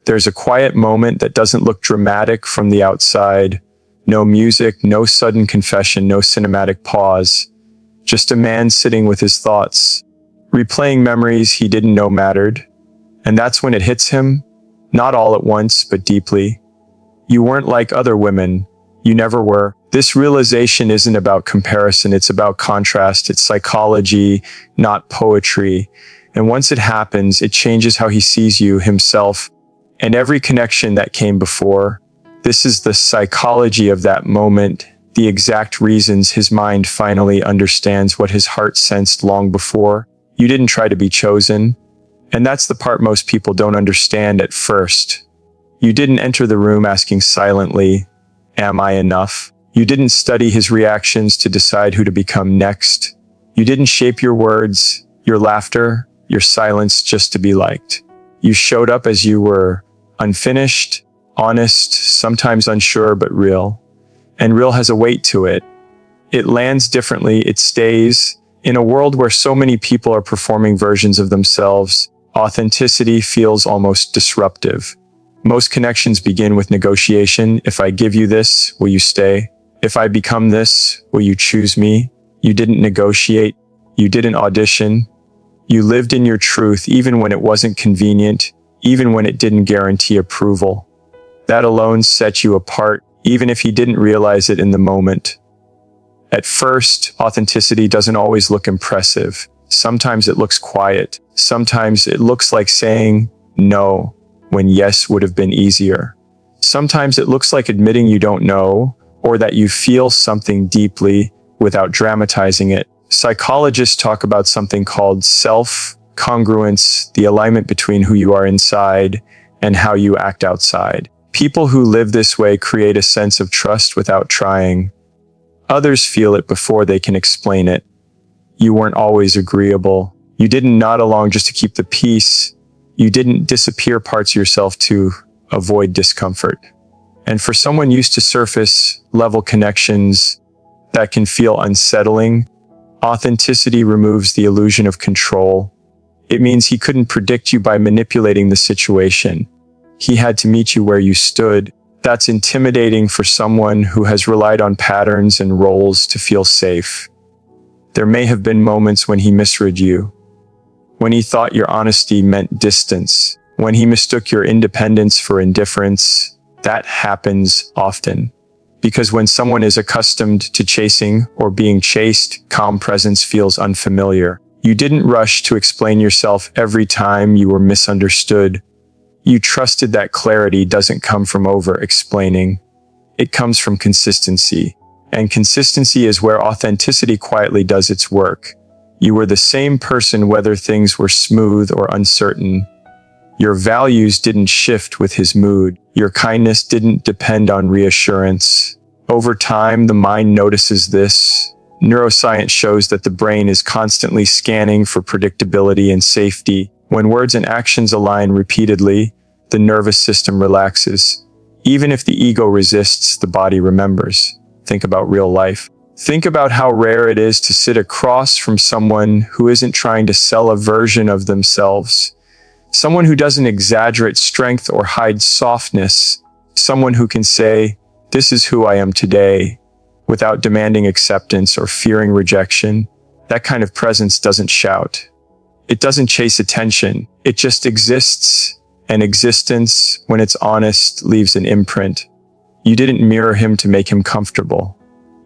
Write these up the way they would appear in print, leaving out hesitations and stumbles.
There's a quiet moment that doesn't look dramatic from the outside. No music, no sudden confession, no cinematic pause. Just a man sitting with his thoughts, replaying memories he didn't know mattered. And that's when it hits him, not all at once, but deeply. You weren't like other women. You never were. This realization isn't about comparison, it's about contrast. It's psychology, not poetry. And once it happens, it changes how he sees you, himself, and every connection that came before. This is the psychology of that moment, the exact reasons his mind finally understands what his heart sensed long before. You didn't try to be chosen. And that's the part most people don't understand at first. You didn't enter the room asking silently, "Am I enough?" You didn't study his reactions to decide who to become next. You didn't shape your words, your laughter, your silence just to be liked. You showed up as you were, unfinished, honest, sometimes unsure, but real. And real has a weight to it. It lands differently, it stays. In a world where so many people are performing versions of themselves, authenticity feels almost disruptive. Most connections begin with negotiation. If I give you this, will you stay? If I become this, will you choose me? You didn't negotiate. You didn't audition. You lived in your truth even when it wasn't convenient, even when it didn't guarantee approval. That alone set you apart, even if he didn't realize it in the moment. At first, authenticity doesn't always look impressive. Sometimes it looks quiet. Sometimes it looks like saying no when yes would have been easier. Sometimes it looks like admitting you don't know, or that you feel something deeply without dramatizing it. Psychologists talk about something called self-congruence, the alignment between who you are inside and how you act outside. People who live this way create a sense of trust without trying. Others feel it before they can explain it. You weren't always agreeable. You didn't nod along just to keep the peace. You didn't disappear parts of yourself to avoid discomfort. And for someone used to surface-level connections that can feel unsettling, authenticity removes the illusion of control. It means he couldn't predict you by manipulating the situation. He had to meet you where you stood. That's intimidating for someone who has relied on patterns and roles to feel safe. There may have been moments when he misread you, when he thought your honesty meant distance, when he mistook your independence for indifference. That happens often. Because when someone is accustomed to chasing or being chased, calm presence feels unfamiliar. You didn't rush to explain yourself every time you were misunderstood. You trusted that clarity doesn't come from over-explaining. It comes from consistency. And consistency is where authenticity quietly does its work. You were the same person whether things were smooth or uncertain. Your values didn't shift with his mood. Your kindness didn't depend on reassurance. Over time, the mind notices this. Neuroscience shows that the brain is constantly scanning for predictability and safety. When words and actions align repeatedly, the nervous system relaxes. Even if the ego resists, the body remembers. Think about real life. Think about how rare it is to sit across from someone who isn't trying to sell a version of themselves. Someone who doesn't exaggerate strength or hide softness. Someone who can say, "This is who I am today," without demanding acceptance or fearing rejection. That kind of presence doesn't shout. It doesn't chase attention. It just exists. And existence, when it's honest, leaves an imprint. You didn't mirror him to make him comfortable.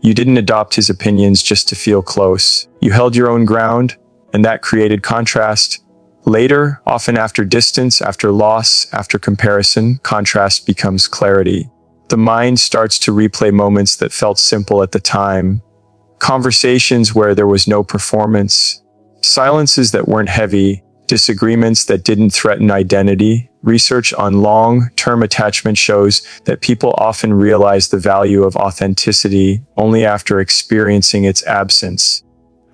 You didn't adopt his opinions just to feel close. You held your own ground, and that created contrast. Later, often after distance, after loss, after comparison, contrast becomes clarity. The mind starts to replay moments that felt simple at the time. Conversations where there was no performance. Silences that weren't heavy. Disagreements that didn't threaten identity. Research on long-term attachment shows that people often realize the value of authenticity only after experiencing its absence.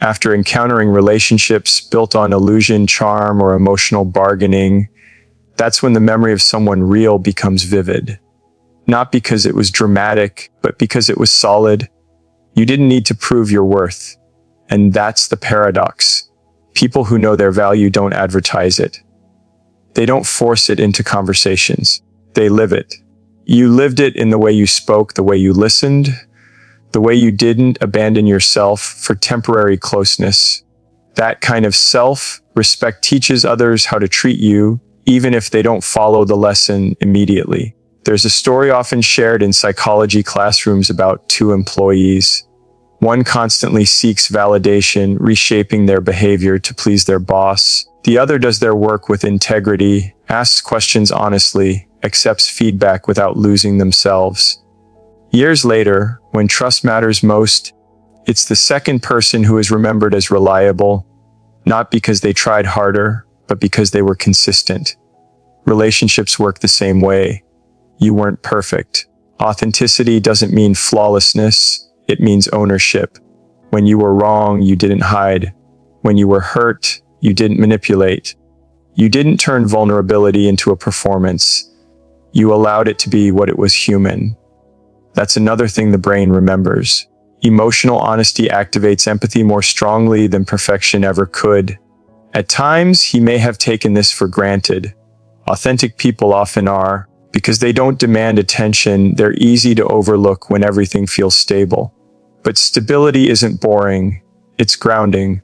After encountering relationships built on illusion, charm, or emotional bargaining, that's when the memory of someone real becomes vivid. Not because it was dramatic, but because it was solid. You didn't need to prove your worth. And that's the paradox. People who know their value don't advertise it. They don't force it into conversations. They live it. You lived it in the way you spoke, the way you listened, the way you didn't abandon yourself for temporary closeness. That kind of self-respect teaches others how to treat you, even if they don't follow the lesson immediately. There's a story often shared in psychology classrooms about two employees. One constantly seeks validation, reshaping their behavior to please their boss. The other does their work with integrity, asks questions honestly, accepts feedback without losing themselves. Years later, when trust matters most, it's the second person who is remembered as reliable, not because they tried harder, but because they were consistent. Relationships work the same way. You weren't perfect. Authenticity doesn't mean flawlessness. It means ownership. When you were wrong, you didn't hide. When you were hurt, you didn't manipulate. You didn't turn vulnerability into a performance. You allowed it to be what it was: human. That's another thing the brain remembers. Emotional honesty activates empathy more strongly than perfection ever could. At times, he may have taken this for granted. Authentic people often are. Because they don't demand attention, they're easy to overlook when everything feels stable. But stability isn't boring, it's grounding.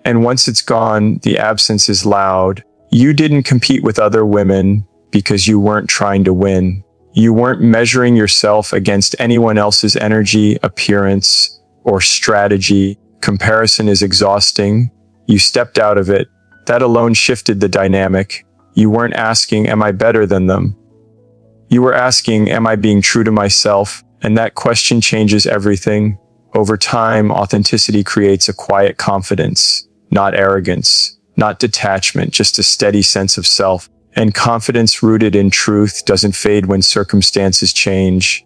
And once it's gone, the absence is loud. You didn't compete with other women because you weren't trying to win. You weren't measuring yourself against anyone else's energy, appearance, or strategy. Comparison is exhausting. You stepped out of it. That alone shifted the dynamic. You weren't asking, am I better than them? You were asking, am I being true to myself? And that question changes everything. Over time, authenticity creates a quiet confidence, not arrogance, not detachment, just a steady sense of self. And confidence rooted in truth doesn't fade when circumstances change.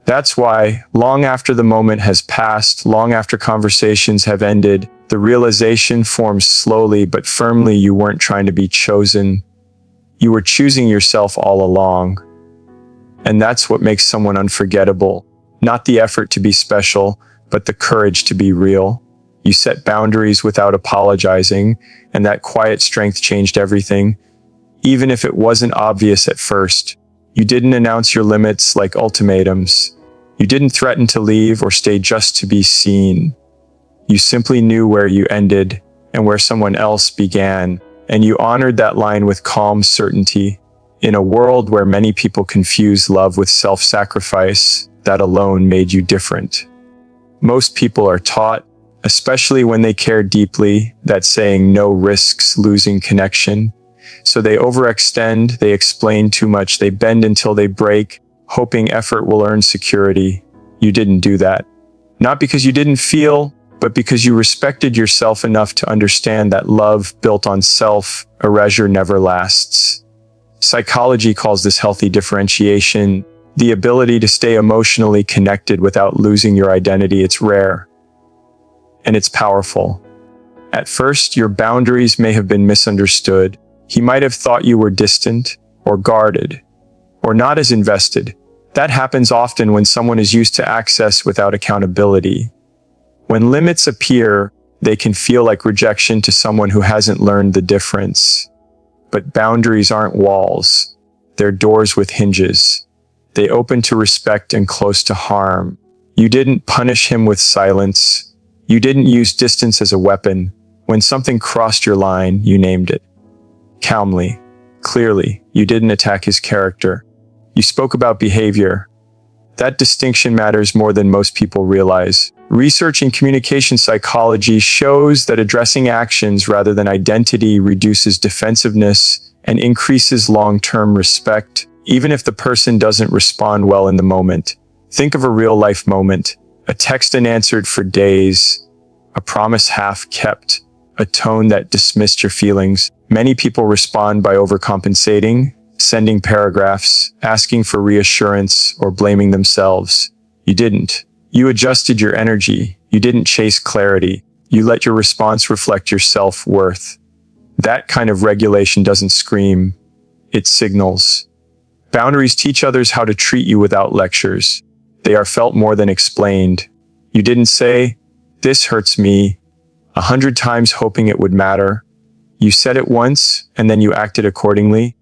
That's why, long after the moment has passed, long after conversations have ended, the realization forms slowly but firmly: you weren't trying to be chosen. You were choosing yourself all along. And that's what makes someone unforgettable. Not the effort to be special, but the courage to be real. You set boundaries without apologizing, and that quiet strength changed everything. Even if it wasn't obvious at first, you didn't announce your limits like ultimatums. You didn't threaten to leave or stay just to be seen. You simply knew where you ended and where someone else began, and you honored that line with calm certainty. In a world where many people confuse love with self-sacrifice, that alone made you different. Most people are taught, especially when they care deeply, that saying no risks losing connection. So they overextend, they explain too much, they bend until they break, hoping effort will earn security. You didn't do that. Not because you didn't feel, but because you respected yourself enough to understand that love built on self-erasure never lasts. Psychology calls this healthy differentiation, the ability to stay emotionally connected without losing your identity. It's rare, and it's powerful. At first, your boundaries may have been misunderstood. He might have thought you were distant, or guarded, or not as invested. That happens often when someone is used to access without accountability. When limits appear, they can feel like rejection to someone who hasn't learned the difference. But boundaries aren't walls. They're doors with hinges. They open to respect and close to harm. You didn't punish him with silence. You didn't use distance as a weapon. When something crossed your line, you named it. Calmly, clearly, you didn't attack his character. You spoke about behavior. That distinction matters more than most people realize. Research in communication psychology shows that addressing actions rather than identity reduces defensiveness and increases long-term respect, even if the person doesn't respond well in the moment. Think of a real-life moment: a text unanswered for days, a promise half kept, a tone that dismissed your feelings. Many people respond by overcompensating, sending paragraphs, asking for reassurance, or blaming themselves. You didn't. You adjusted your energy. You didn't chase clarity. You let your response reflect your self-worth. That kind of regulation doesn't scream, it signals. Boundaries teach others how to treat you without lectures. They are felt more than explained. You didn't say, "This hurts me," 100 times hoping it would matter. You said it once, and then you acted accordingly.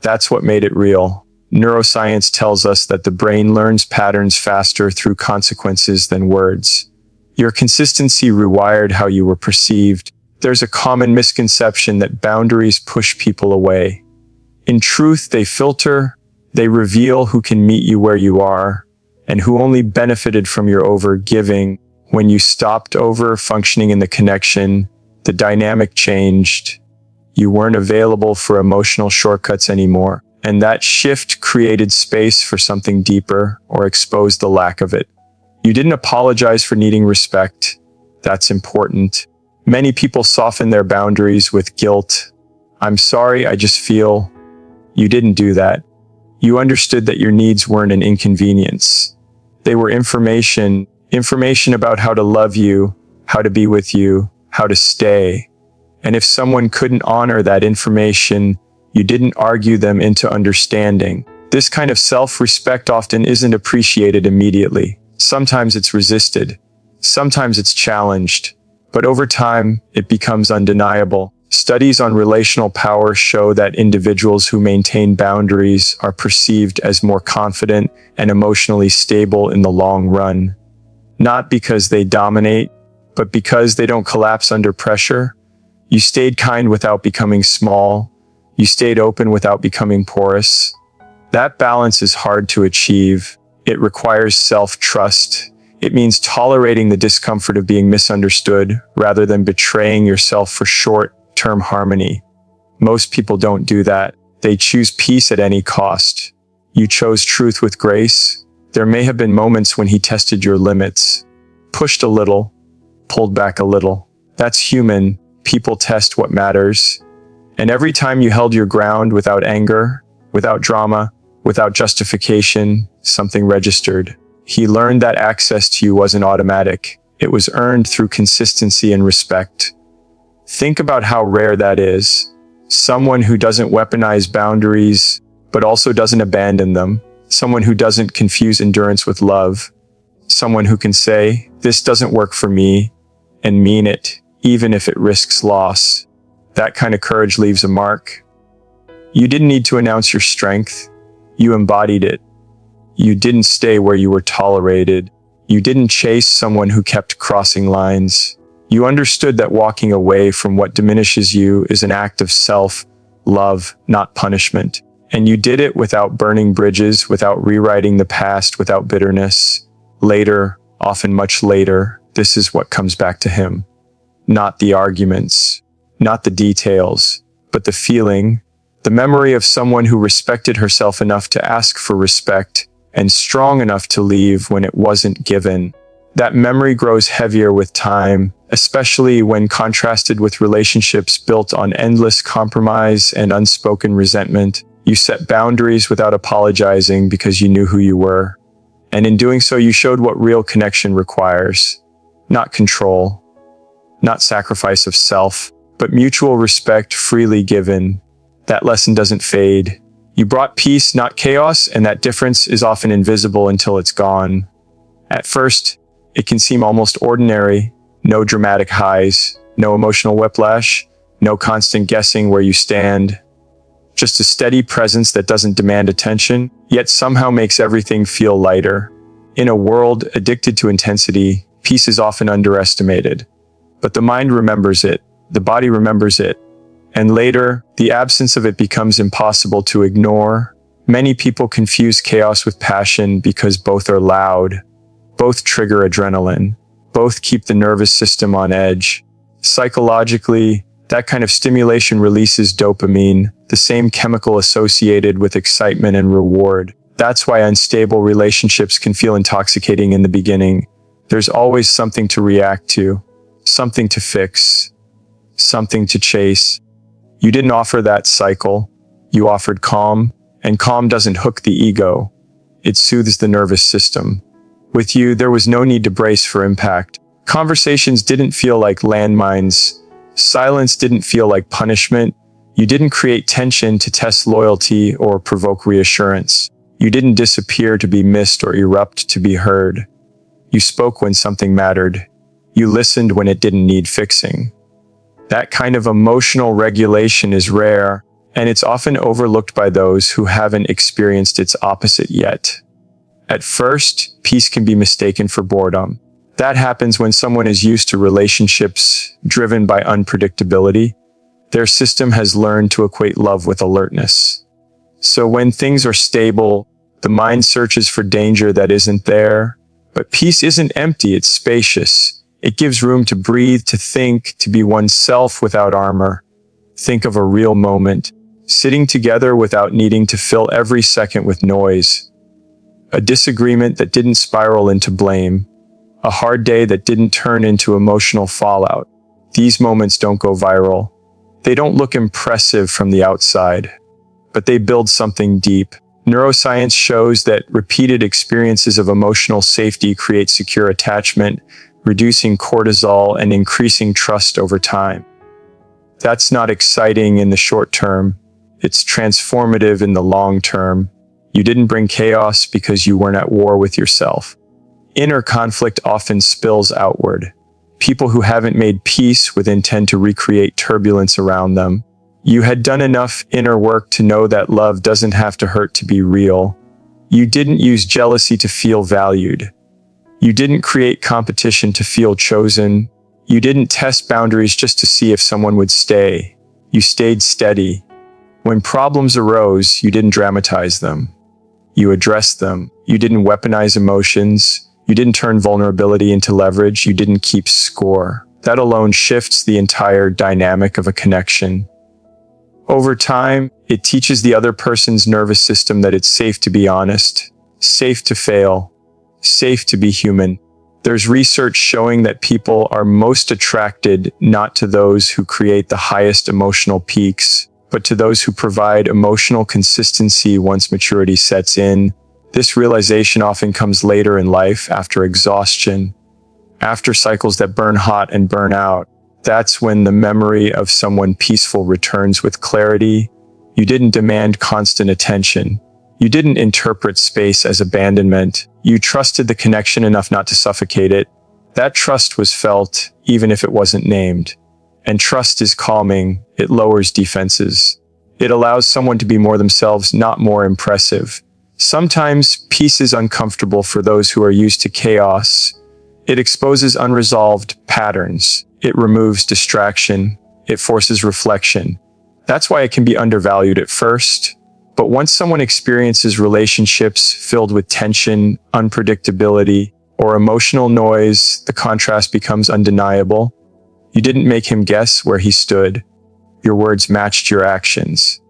That's what made it real. Neuroscience tells us that the brain learns patterns faster through consequences than words. Your consistency rewired how you were perceived. There's a common misconception that boundaries push people away. In truth, they filter, they reveal who can meet you where you are, and who only benefited from your over-giving. When you stopped over-functioning in the connection, the dynamic changed. You weren't available for emotional shortcuts anymore, and that shift created space for something deeper or exposed the lack of it. You didn't apologize for needing respect. That's important. Many people soften their boundaries with guilt. I'm sorry, I just feel. You didn't do that. You understood that your needs weren't an inconvenience. They were information about how to love you, how to be with you, how to stay. And if someone couldn't honor that information, you didn't argue them into understanding. This kind of self-respect often isn't appreciated immediately. Sometimes it's resisted. Sometimes it's challenged. But over time, it becomes undeniable. Studies on relational power show that individuals who maintain boundaries are perceived as more confident and emotionally stable in the long run. Not because they dominate, but because they don't collapse under pressure. You stayed kind without becoming small. You stayed open without becoming porous. That balance is hard to achieve. It requires self-trust. It means tolerating the discomfort of being misunderstood rather than betraying yourself for short-term harmony. Most people don't do that. They choose peace at any cost. You chose truth with grace. There may have been moments when he tested your limits, pushed a little, pulled back a little. That's human. People test what matters. And every time you held your ground without anger, without drama, without justification, something registered. He learned that access to you wasn't automatic. It was earned through consistency and respect. Think about how rare that is. Someone who doesn't weaponize boundaries, but also doesn't abandon them. Someone who doesn't confuse endurance with love. Someone who can say, "This doesn't work for me," and mean it, even if it risks loss. That kind of courage leaves a mark. You didn't need to announce your strength. You embodied it. You didn't stay where you were tolerated. You didn't chase someone who kept crossing lines. You understood that walking away from what diminishes you is an act of self-love, not punishment. And you did it without burning bridges, without rewriting the past, without bitterness. Later, often much later, this is what comes back to him. Not the arguments, not the details, but the feeling, the memory of someone who respected herself enough to ask for respect and strong enough to leave when it wasn't given. That memory grows heavier with time, especially when contrasted with relationships built on endless compromise and unspoken resentment. You set boundaries without apologizing because you knew who you were. And in doing so, you showed what real connection requires. Not control, not sacrifice of self, but mutual respect freely given. That lesson doesn't fade. You brought peace, not chaos, and that difference is often invisible until it's gone. At first, it can seem almost ordinary. No dramatic highs, no emotional whiplash, no constant guessing where you stand. Just a steady presence that doesn't demand attention, yet somehow makes everything feel lighter. In a world addicted to intensity, peace is often underestimated. But the mind remembers it, the body remembers it, and later, the absence of it becomes impossible to ignore. Many people confuse chaos with passion because both are loud, both trigger adrenaline, both keep the nervous system on edge. Psychologically, that kind of stimulation releases dopamine, the same chemical associated with excitement and reward. That's why unstable relationships can feel intoxicating in the beginning. There's always something to react to, something to fix, something to chase. You didn't offer that cycle. You offered calm, and calm doesn't hook the ego. It soothes the nervous system. With you, there was no need to brace for impact. Conversations didn't feel like landmines. Silence didn't feel like punishment. You didn't create tension to test loyalty or provoke reassurance. You didn't disappear to be missed or erupt to be heard. You spoke when something mattered. You listened when it didn't need fixing. That kind of emotional regulation is rare, and it's often overlooked by those who haven't experienced its opposite yet. At first, peace can be mistaken for boredom. That happens when someone is used to relationships driven by unpredictability. Their system has learned to equate love with alertness. So when things are stable, the mind searches for danger that isn't there. But peace isn't empty, it's spacious. It gives room to breathe, to think, to be oneself without armor. Think of a real moment, sitting together without needing to fill every second with noise. A disagreement that didn't spiral into blame. A hard day that didn't turn into emotional fallout. These moments don't go viral. They don't look impressive from the outside, but they build something deep. Neuroscience shows that repeated experiences of emotional safety create secure attachment, reducing cortisol and increasing trust over time. That's not exciting in the short term. It's transformative in the long term. You didn't bring chaos because you weren't at war with yourself. Inner conflict often spills outward. People who haven't made peace with tend to recreate turbulence around them. You had done enough inner work to know that love doesn't have to hurt to be real. You didn't use jealousy to feel valued. You didn't create competition to feel chosen. You didn't test boundaries just to see if someone would stay. You stayed steady. When problems arose, you didn't dramatize them. You addressed them. You didn't weaponize emotions. You didn't turn vulnerability into leverage. You didn't keep score. That alone shifts the entire dynamic of a connection. Over time, it teaches the other person's nervous system that it's safe to be honest, safe to fail, safe to be human. There's research showing that people are most attracted not to those who create the highest emotional peaks, but to those who provide emotional consistency once maturity sets in. This realization often comes later in life, after exhaustion, after cycles that burn hot and burn out. That's when the memory of someone peaceful returns with clarity. You didn't demand constant attention. You didn't interpret space as abandonment. You trusted the connection enough not to suffocate it. That trust was felt, even if it wasn't named. And trust is calming. It lowers defenses. It allows someone to be more themselves, not more impressive. Sometimes peace is uncomfortable for those who are used to chaos. It exposes unresolved patterns. It removes distraction. It forces reflection. That's why it can be undervalued at first. But once someone experiences relationships filled with tension, unpredictability, or emotional noise, the contrast becomes undeniable. You didn't make him guess where he stood. Your words matched your actions.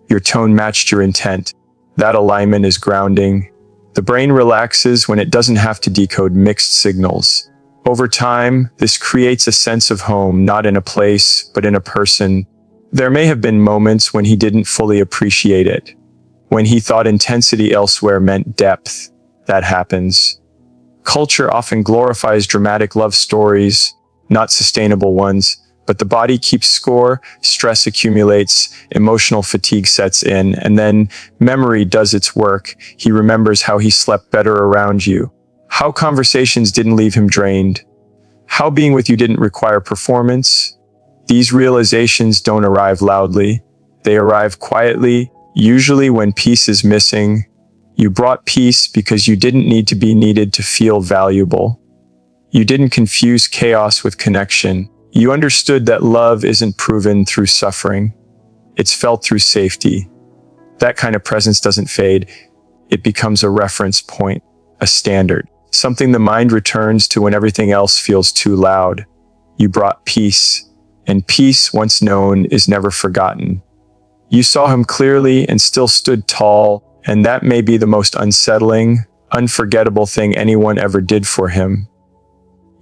Your tone matched your intent. That alignment is grounding. The brain relaxes when it doesn't have to decode mixed signals. Over time, this creates a sense of home, not in a place, but in a person. There may have been moments when he didn't fully appreciate it, when he thought intensity elsewhere meant depth. That happens. Culture often glorifies dramatic love stories, not sustainable ones, but the body keeps score, stress accumulates, emotional fatigue sets in, and then memory does its work. He remembers how he slept better around you, how conversations didn't leave him drained, how being with you didn't require performance. These realizations don't arrive loudly. They arrive quietly, usually when peace is missing. You brought peace because you didn't need to be needed to feel valuable. You didn't confuse chaos with connection. You understood that love isn't proven through suffering. It's felt through safety. That kind of presence doesn't fade. It becomes a reference point, a standard, something the mind returns to when everything else feels too loud. You brought peace, and peace, once known, is never forgotten. You saw him clearly and still stood tall, and that may be the most unsettling, unforgettable thing anyone ever did for him.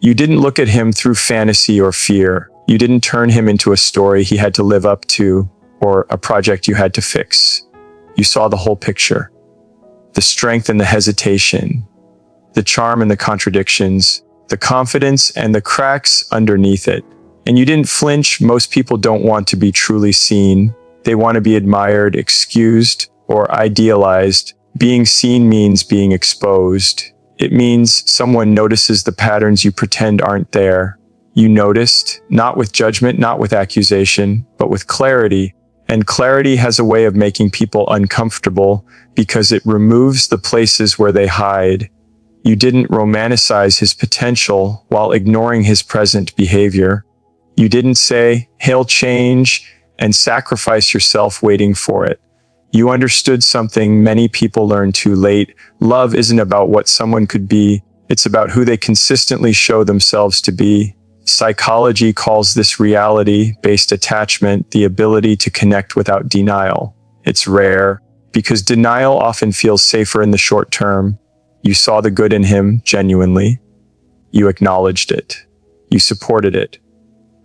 You didn't look at him through fantasy or fear. You didn't turn him into a story he had to live up to, or a project you had to fix. You saw the whole picture. The strength and the hesitation, the charm and the contradictions, the confidence and the cracks underneath it. And you didn't flinch. Most people don't want to be truly seen. They want to be admired, excused, or idealized. Being seen means being exposed. It means someone notices the patterns you pretend aren't there. You noticed, not with judgment, not with accusation, but with clarity. And clarity has a way of making people uncomfortable because it removes the places where they hide. You didn't romanticize his potential while ignoring his present behavior. You didn't say, he'll change, and sacrifice yourself waiting for it. You understood something many people learn too late. Love isn't about what someone could be. It's about who they consistently show themselves to be. Psychology calls this reality-based attachment the ability to connect without denial. It's rare because denial often feels safer in the short term. You saw the good in him genuinely. You acknowledged it. You supported it.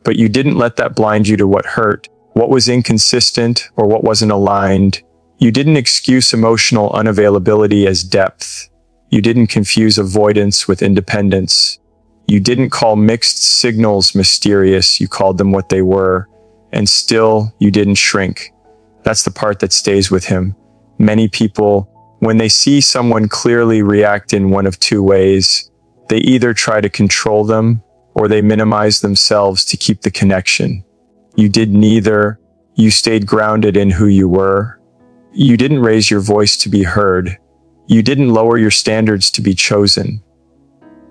But you didn't let that blind you to what hurt, what was inconsistent, or what wasn't aligned. You didn't excuse emotional unavailability as depth. You didn't confuse avoidance with independence. You didn't call mixed signals mysterious, you called them what they were. And still, you didn't shrink. That's the part that stays with him. Many people, when they see someone clearly react in one of two ways, they either try to control them or they minimize themselves to keep the connection. You did neither. You stayed grounded in who you were. You didn't raise your voice to be heard. You didn't lower your standards to be chosen.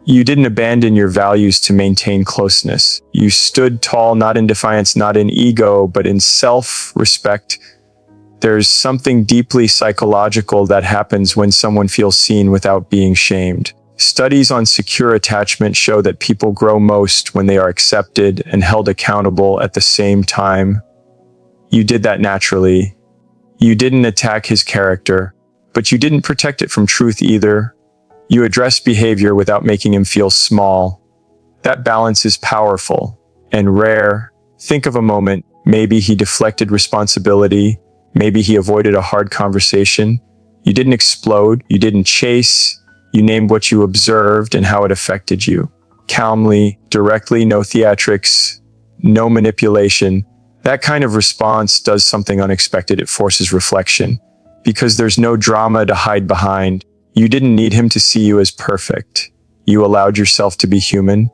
You didn't abandon your values to maintain closeness. You stood tall, not in defiance, not in ego, but in self-respect. There's something deeply psychological that happens when someone feels seen without being shamed. Studies on secure attachment show that people grow most when they are accepted and held accountable at the same time. You did that naturally. You didn't attack his character, but you didn't protect it from truth either. You addressed behavior without making him feel small. That balance is powerful and rare. Think of a moment. Maybe he deflected responsibility. Maybe he avoided a hard conversation. You didn't explode. You didn't chase. You named what you observed and how it affected you. Calmly, directly, no theatrics, no manipulation. That kind of response does something unexpected. It forces reflection. Because there's no drama to hide behind. You didn't need him to see you as perfect. You allowed yourself to be human.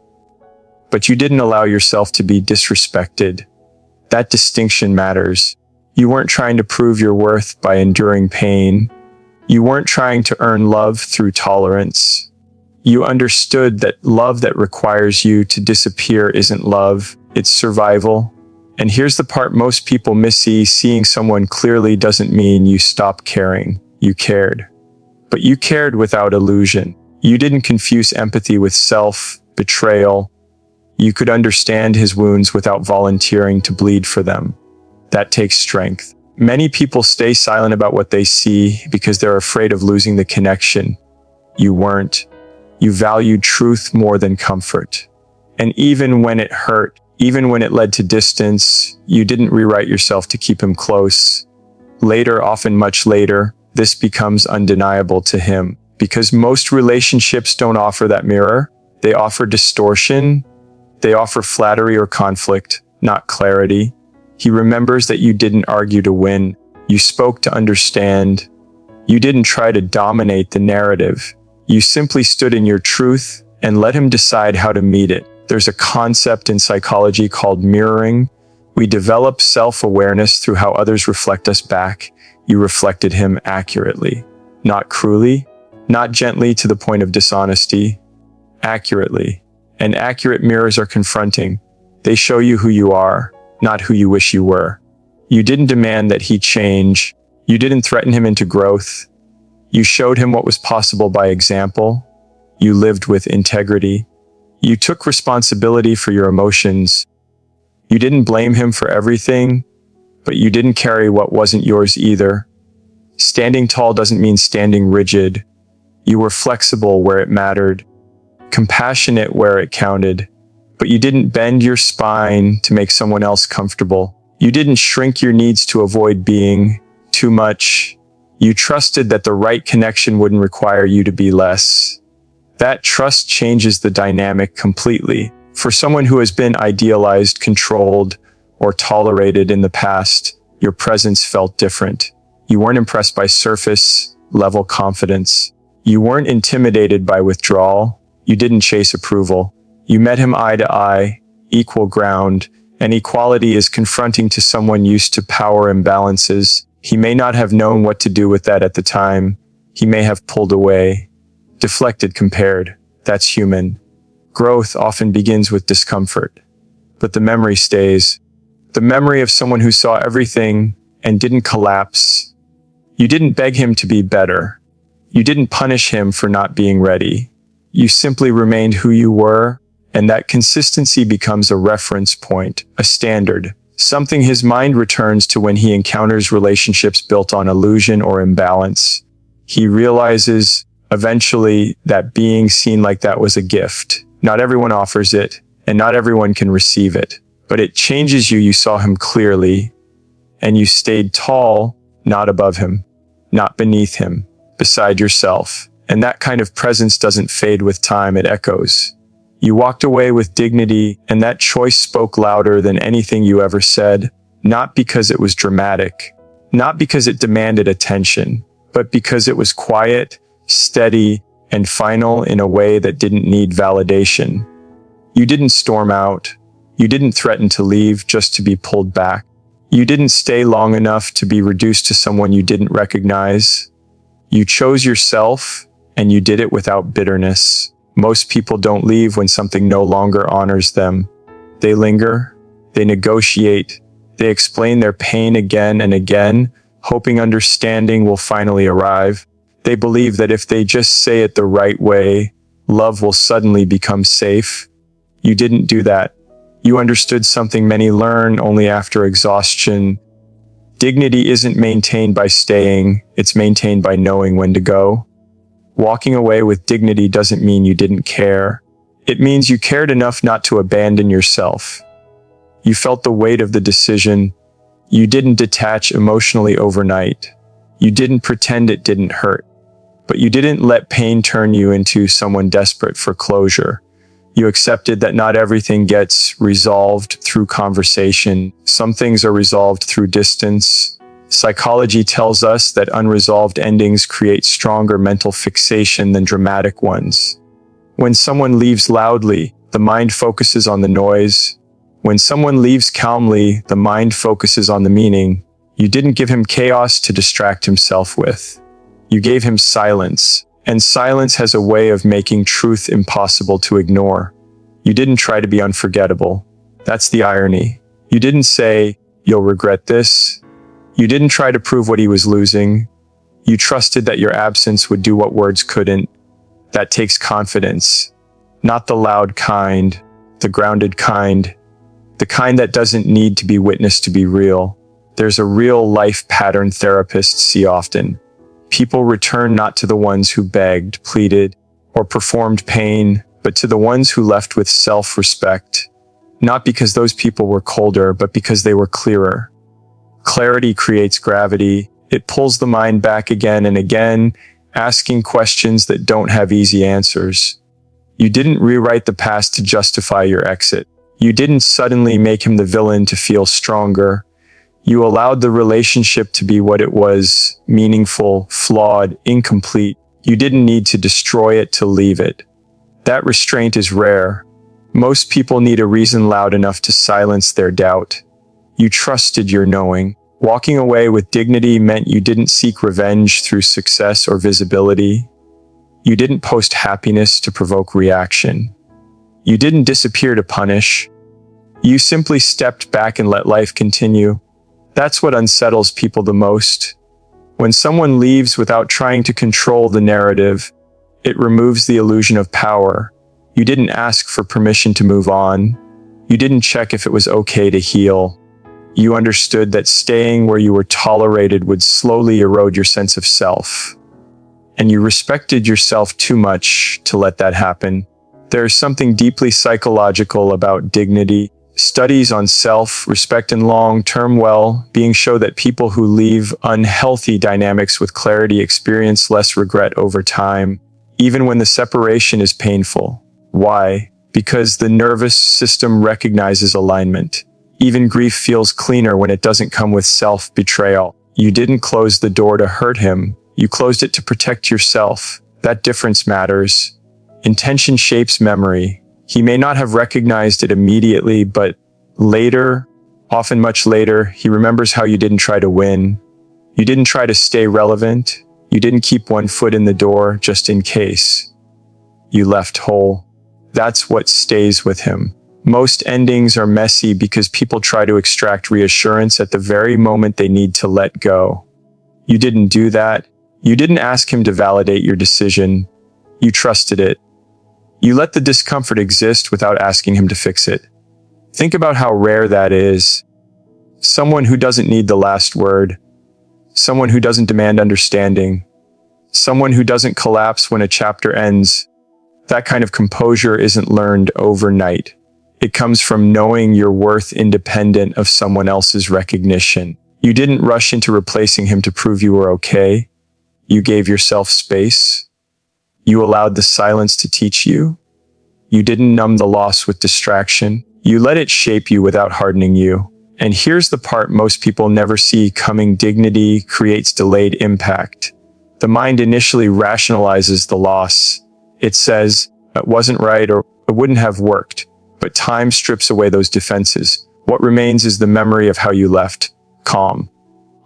But you didn't allow yourself to be disrespected. That distinction matters. You weren't trying to prove your worth by enduring pain. You weren't trying to earn love through tolerance. You understood that love that requires you to disappear isn't love, it's survival. And here's the part most people miss: seeing someone clearly doesn't mean you stopped caring. You cared. But you cared without illusion. You didn't confuse empathy with self-betrayal. You could understand his wounds without volunteering to bleed for them. That takes strength. Many people stay silent about what they see because they're afraid of losing the connection. You weren't. You valued truth more than comfort. And even when it hurt, even when it led to distance, you didn't rewrite yourself to keep him close. Later, often much later, this becomes undeniable to him because most relationships don't offer that mirror. They offer distortion. They offer flattery or conflict, not clarity. He remembers that you didn't argue to win. You spoke to understand. You didn't try to dominate the narrative. You simply stood in your truth and let him decide how to meet it. There's a concept in psychology called mirroring. We develop self-awareness through how others reflect us back. You reflected him accurately, not cruelly, not gently to the point of dishonesty, accurately. And accurate mirrors are confronting. They show you who you are, not who you wish you were. You didn't demand that he change. You didn't threaten him into growth. You showed him what was possible by example. You lived with integrity. You took responsibility for your emotions. You didn't blame him for everything, but you didn't carry what wasn't yours either. Standing tall doesn't mean standing rigid. You were flexible where it mattered, compassionate where it counted. But you didn't bend your spine to make someone else comfortable. You didn't shrink your needs to avoid being too much. You trusted that the right connection wouldn't require you to be less. That trust changes the dynamic completely. For someone who has been idealized, controlled, or tolerated in the past, your presence felt different. You weren't impressed by surface-level confidence. You weren't intimidated by withdrawal. You didn't chase approval. You met him eye to eye. equal ground, and equality is confronting to someone used to power imbalances. He may not have known what to do with that at the time. He may have pulled away, deflected, compared. That's human. Growth often begins with discomfort, but the memory stays. The memory of someone who saw everything and didn't collapse. You didn't beg him to be better. You didn't punish him for not being ready. You simply remained who you were, and that consistency becomes a reference point, a standard, something his mind returns to when he encounters relationships built on illusion or imbalance. He realizes, eventually, that being seen like that was a gift. Not everyone offers it, and not everyone can receive it. But it changes you. You saw him clearly, and you stayed tall, not above him, not beneath him, beside yourself. And that kind of presence doesn't fade with time, it echoes. You walked away with dignity, and that choice spoke louder than anything you ever said, not because it was dramatic, not because it demanded attention, but because it was quiet, steady, and final in a way that didn't need validation. You didn't storm out. You didn't threaten to leave just to be pulled back. You didn't stay long enough to be reduced to someone you didn't recognize. You chose yourself, and you did it without bitterness. Most people don't leave when something no longer honors them. They linger, they negotiate, they explain their pain again and again, hoping understanding will finally arrive. They believe that if they just say it the right way, love will suddenly become safe. You didn't do that. You understood something many learn only after exhaustion. Dignity isn't maintained by staying, it's maintained by knowing when to go. Walking away with dignity doesn't mean you didn't care. It means you cared enough not to abandon yourself. You felt the weight of the decision. You didn't detach emotionally overnight. You didn't pretend it didn't hurt. But you didn't let pain turn you into someone desperate for closure. You accepted that not everything gets resolved through conversation. Some things are resolved through distance. Psychology tells us that unresolved endings create stronger mental fixation than dramatic ones. When someone leaves loudly, the mind focuses on the noise. When someone leaves calmly, the mind focuses on the meaning. You didn't give him chaos to distract himself with. You gave him silence, and silence has a way of making truth impossible to ignore. You didn't try to be unforgettable. That's the irony. You didn't say, "You'll regret this." You didn't try to prove what he was losing. You trusted that your absence would do what words couldn't. That takes confidence. Not the loud kind, the grounded kind, the kind that doesn't need to be witnessed to be real. There's a real life pattern therapists see often. People return not to the ones who begged, pleaded, or performed pain, but to the ones who left with self-respect. Not because those people were colder, but because they were clearer. Clarity creates gravity. It pulls the mind back again and again, asking questions that don't have easy answers. You didn't rewrite the past to justify your exit. You didn't suddenly make him the villain to feel stronger. You allowed the relationship to be what it was, meaningful, flawed, incomplete. You didn't need to destroy it to leave it. That restraint is rare. Most people need a reason loud enough to silence their doubt. You trusted your knowing. Walking away with dignity meant you didn't seek revenge through success or visibility. You didn't post happiness to provoke reaction. You didn't disappear to punish. You simply stepped back and let life continue. That's what unsettles people the most. When someone leaves without trying to control the narrative, it removes the illusion of power. You didn't ask for permission to move on. You didn't check if it was okay to heal. You understood that staying where you were tolerated would slowly erode your sense of self. And you respected yourself too much to let that happen. There is something deeply psychological about dignity. Studies on self-respect and long-term well-being show that people who leave unhealthy dynamics with clarity experience less regret over time, even when the separation is painful. Why? Because the nervous system recognizes alignment. Even grief feels cleaner when it doesn't come with self-betrayal. You didn't close the door to hurt him. You closed it to protect yourself. That difference matters. Intention shapes memory. He may not have recognized it immediately, but later, often much later, he remembers how you didn't try to win. You didn't try to stay relevant. You didn't keep one foot in the door just in case. You left whole. That's what stays with him. Most endings are messy because people try to extract reassurance at the very moment they need to let go. You didn't do that. You didn't ask him to validate your decision. You trusted it. You let the discomfort exist without asking him to fix it. Think about how rare that is. Someone who doesn't need the last word. Someone who doesn't demand understanding. Someone who doesn't collapse when a chapter ends. That kind of composure isn't learned overnight. It comes from knowing your worth independent of someone else's recognition. You didn't rush into replacing him to prove you were okay. You gave yourself space. You allowed the silence to teach you. You didn't numb the loss with distraction. You let it shape you without hardening you. And here's the part most people never see coming: dignity creates delayed impact. The mind initially rationalizes the loss. It says, it wasn't right or it wouldn't have worked. But time strips away those defenses. What remains is the memory of how you left. Calm,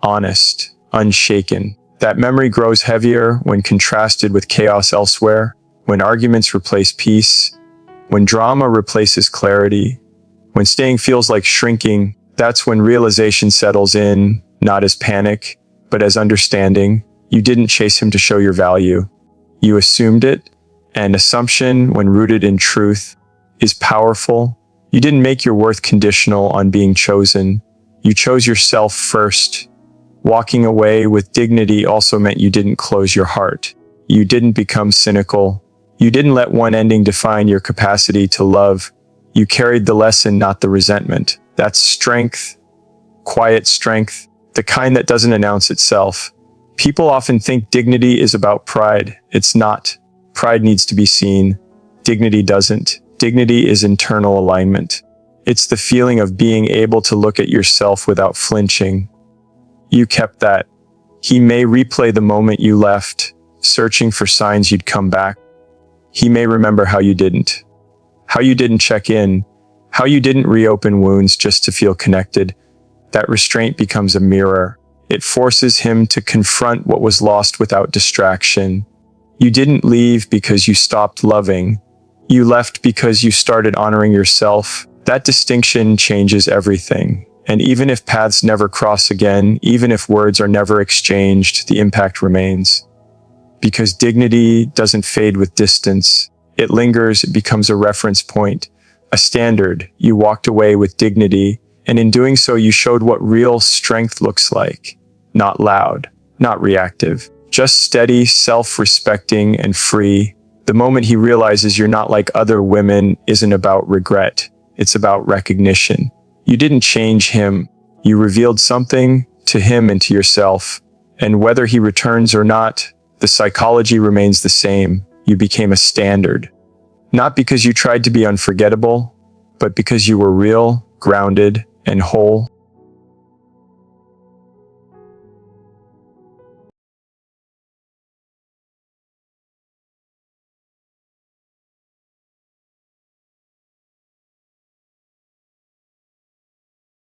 honest, unshaken. That memory grows heavier when contrasted with chaos elsewhere, when arguments replace peace, when drama replaces clarity, when staying feels like shrinking. That's when realization settles in, not as panic, but as understanding. You didn't chase him to show your value. You assumed it, and assumption, when rooted in truth, is powerful. You didn't make your worth conditional on being chosen. You chose yourself first. Walking away with dignity also meant you didn't close your heart. You didn't become cynical. You didn't let one ending define your capacity to love. You carried the lesson, not the resentment. That's strength, quiet strength, the kind that doesn't announce itself. People often think dignity is about pride. It's not. Pride needs to be seen. Dignity doesn't. Dignity is internal alignment. It's the feeling of being able to look at yourself without flinching. You kept that. He may replay the moment you left, searching for signs you'd come back. He may remember how you didn't check in, how you didn't reopen wounds just to feel connected. That restraint becomes a mirror. It forces him to confront what was lost without distraction. You didn't leave because you stopped loving. You left because you started honoring yourself. That distinction changes everything. And even if paths never cross again, even if words are never exchanged, the impact remains. Because dignity doesn't fade with distance. It lingers, it becomes a reference point, a standard. You walked away with dignity, and in doing so, you showed what real strength looks like. Not loud, not reactive, just steady, self-respecting, and free. The moment he realizes you're not like other women isn't about regret. It's about recognition. You didn't change him. You revealed something to him and to yourself. And whether he returns or not, the psychology remains the same. You became a standard. Not because you tried to be unforgettable, but because you were real, grounded, and whole.